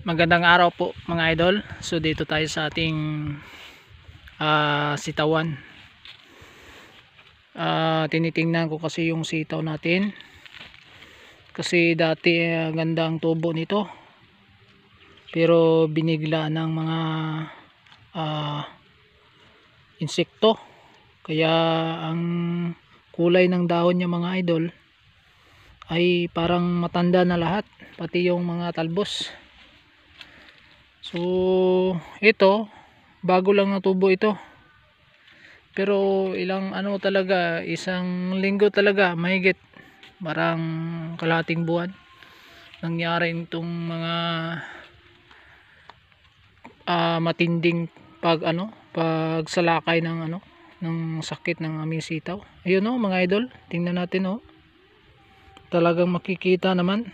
Magandang araw po mga idol. So dito tayo sa ating sitawan. Tinitingnan ko kasi yung sitaw natin. Kasi dati gandang tubo nito. Pero binigla ng mga insekto. Kaya ang kulay ng dahon niya mga idol ay parang matanda na lahat. Pati yung mga talbos. So ito bago lang natubo ito, pero ilang talaga, isang linggo talaga mahigit, parang kalahating buwan nangyari itong mga matinding pagsalakay ng sakit ng aming sitaw. Ayun mga idol, tingnan natin talagang makikita naman.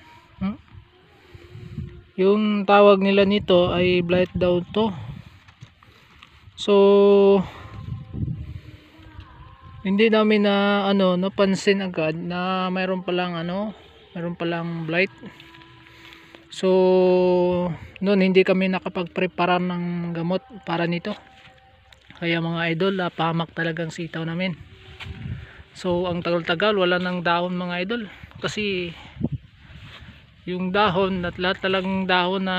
Yung tawag nila nito ay blight daw to. So hindi namin napansin agad na mayroon palang blight. So noon hindi kami nakapagprepara ng gamot para nito. Kaya mga idol, pahamak talagang sitaw namin. So ang tagal-tagal wala nang dahon mga idol, kasi yung dahon at lahat talagang dahon na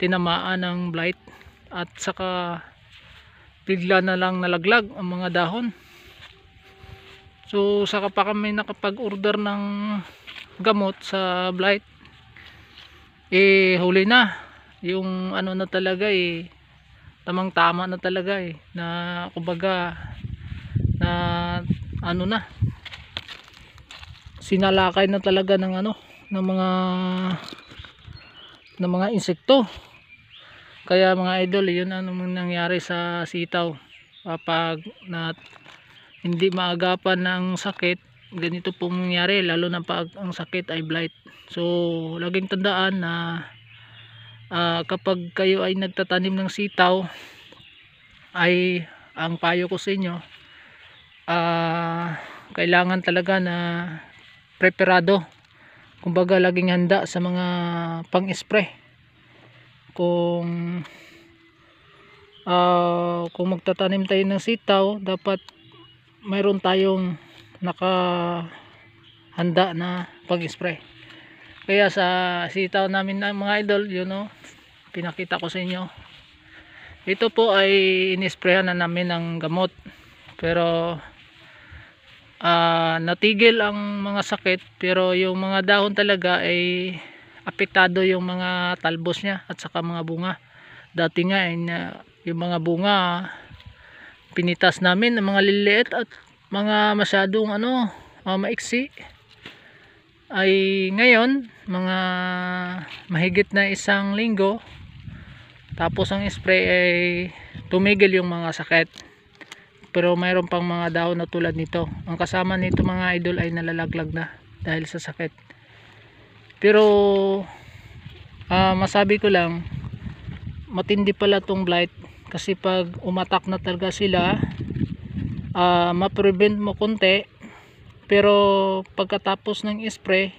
tinamaan ng blight, at saka bigla na lang nalaglag ang mga dahon. So saka pa kami nakapag-order ng gamot sa blight, huli na yung na talaga, tamang tama na talaga, na kumbaga na na sinalakay na talaga ng ng mga insekto. Kaya mga idol, yun nangyari sa sitaw kapag hindi maagapan ng sakit. Ganito pong nangyari, lalo na pag ang sakit ay blight. So laging tandaan na kapag kayo ay nagtatanim ng sitaw, ay ang payo ko sa inyo, kailangan talaga na preparado, kumbaga laging handa sa mga pang-spray. Kung magtatanim tayo ng sitaw, dapat mayroon tayong nakahanda na pang-spray. Kaya sa sitaw namin mga idol, pinakita ko sa inyo, ito po ay inisprayan na namin ng gamot, pero natigil ang mga sakit, pero yung mga dahon talaga ay apektado, yung mga talbos niya at saka mga bunga. Dati nga yung mga bunga pinitas namin ng mga liliit at mga masyadong maiksi, ay ngayon mga mahigit na isang linggo tapos ang spray ay tumigil yung mga sakit, pero mayroon pang mga dahon na tulad nito. Ang kasama nito mga idol ay nalalaglag na dahil sa sakit. Pero masabi ko lang, matindi pala tong blight, kasi pag umatak na talaga sila, ma-prevent mo konti, pero pagkatapos ng spray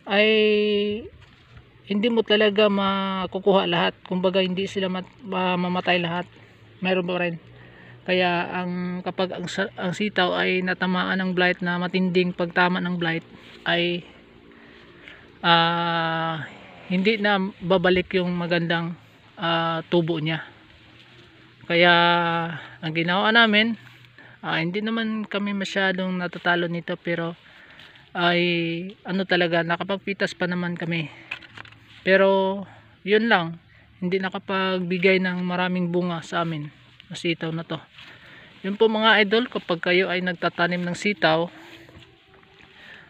ay hindi mo talaga makukuha lahat. Kumbaga hindi sila mamatay lahat, mayroon pa rin. Kaya kapag ang sitaw ay natamaan ng blight, na matinding pagtama ng blight, ay hindi na babalik yung magandang tubo niya. Kaya ang ginawa namin, hindi naman kami masyadong natatalo nito, pero ay talaga, nakapagpitas pa naman kami. Pero yun lang, hindi nakapagbigay ng maraming bunga sa amin na sitaw na to. Yun po mga idol, kapag kayo ay nagtatanim ng sitaw,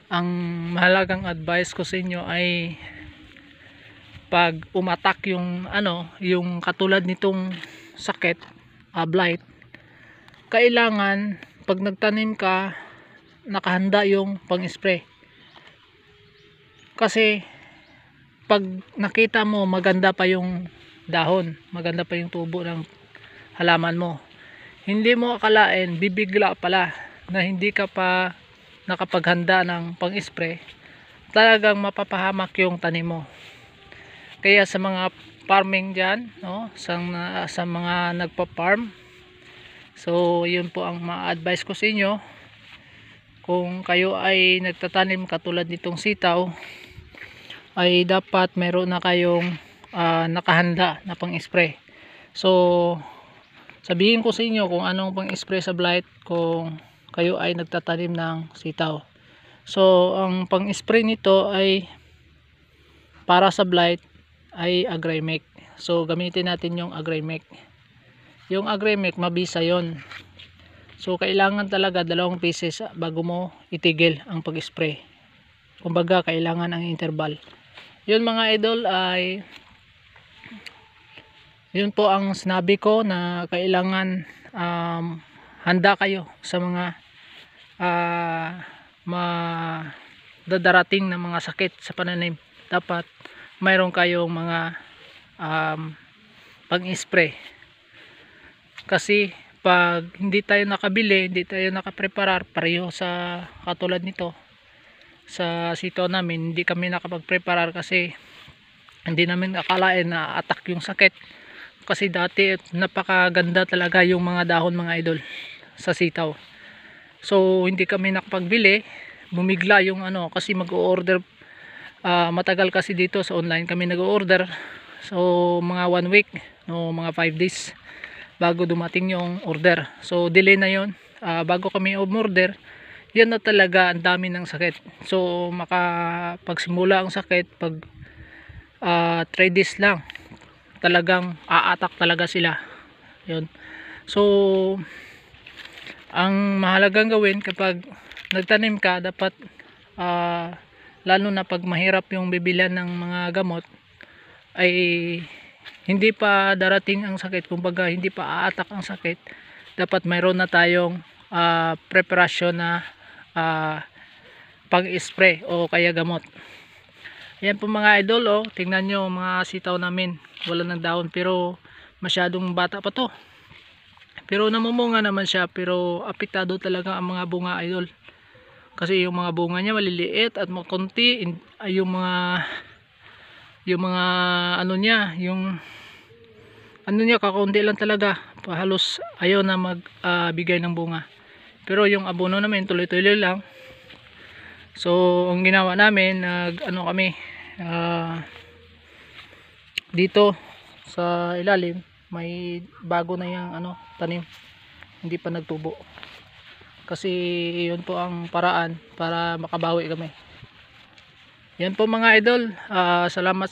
ang mahalagang advice ko sa inyo ay pag umatak yung yung katulad nitong sakit, blight, kailangan pag nagtanim ka, nakahanda yung pang-spray. Kasi pag nakita mo maganda pa yung dahon, maganda pa yung tubo ng halaman mo, hindi mo akalain, bibigla pala na hindi ka pa nakapaghanda ng pang-spray, talagang mapapahamak yung tanim mo. Kaya sa mga farming dyan, no, sa mga nagpa-farm, so yun po ang ma-advise ko sa inyo. Kung kayo ay nagtatanim katulad nitong sitaw, ay dapat mayroon na kayong nakahanda na pang-spray. So sabihin ko sa inyo kung anong pang-spray sa blight kung kayo ay nagtatanim ng sitaw. So ang pang-spray nito ay para sa blight ay Agrimec. So gamitin natin yung Agrimec. Yung Agrimec mabisa yon. So kailangan talaga 2 pieces bago mo itigil ang pag-spray. Kumbaga kailangan ang interval. Yun mga idol, ay yun po ang sinabi ko na kailangan handa kayo sa mga madadarating na mga sakit sa pananim. Dapat mayroon kayong mga pang-spray. Kasi pag hindi tayo nakabili, hindi tayo nakapreparar, pareho sa katulad nito sa sitaw namin, hindi kami nakapag-preparar kasi hindi namin akalain na attack yung sakit. Kasi dati napakaganda talaga yung mga dahon mga idol sa sitaw. So hindi kami nakapagbili, bumigla yung kasi mag-o-order, matagal kasi dito sa online kami nag-o-order. So mga 1 week, no, mga 5 days bago dumating yung order. So delay na yon. Bago kami umorder, yan na talaga ang dami ng sakit. So makapagsimula ang sakit pag 3 days lang, talagang a-attack talaga sila. Yun. So ang mahalagang gawin kapag nagtanim ka, dapat lalo na pag mahirap yung bibilihan ng mga gamot, ay hindi pa darating ang sakit, kumbaga hindi pa a-attack ang sakit, dapat mayroon na tayong preparasyon na pag-spray o kaya gamot. Yan po mga idol, oh, tingnan nyo mga sitaw namin, wala ng dahon pero masyadong bata pa to, pero namumunga naman siya, pero apektado talaga ang mga bunga idol. Kasi yung mga bunga niya maliliit at makunti, yung mga ano niya kakaunti lang talaga, halos ayaw na magbigay ng bunga. Pero yung abono namin tuloy-tuloy lang. So ang ginawa namin, kami dito sa ilalim may bago na yung tanim, hindi pa nagtubo. Kasi yun po ang paraan para makabawi kami. Yan po mga idol, salamat